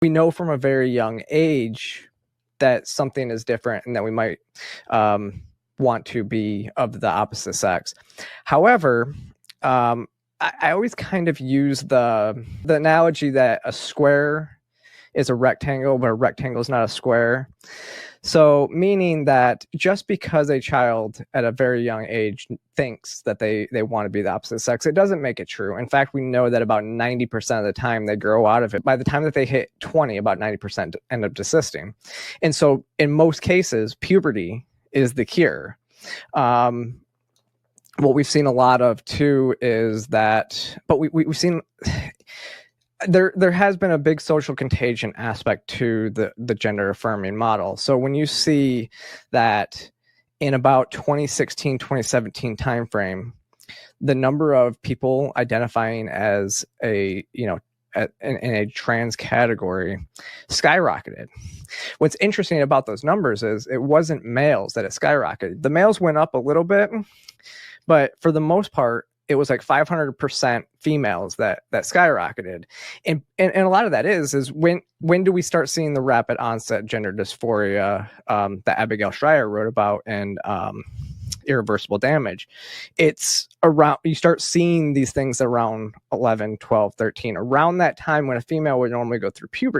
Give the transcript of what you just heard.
we know from a very young age that something is different and that we might want to be of the opposite sex. However, I always kind of use the analogy that a square is a rectangle, but a rectangle is not a square. So meaning that just because a child at a very young age thinks that they want to be the opposite sex, it doesn't make it true. In fact, we know that about 90% of the time they grow out of it. By the time that they hit 20, about 90% end up desisting. And so in most cases, puberty is the cure. What we've seen a lot of too is that, but we've seen there has been a big social contagion aspect to the gender affirming model. So when you see that in about 2016, 2017 timeframe, the number of people identifying as in a trans category skyrocketed. What's interesting about those numbers is it wasn't males that it skyrocketed. The males went up a little bit, but for the most part, it was like 500% females that skyrocketed. And a lot of that is when do we start seeing the rapid onset gender dysphoria that Abigail Schreier wrote about in Irreversible Damage? It's around, you start seeing these things around 11, 12, 13, around that time when a female would normally go through puberty.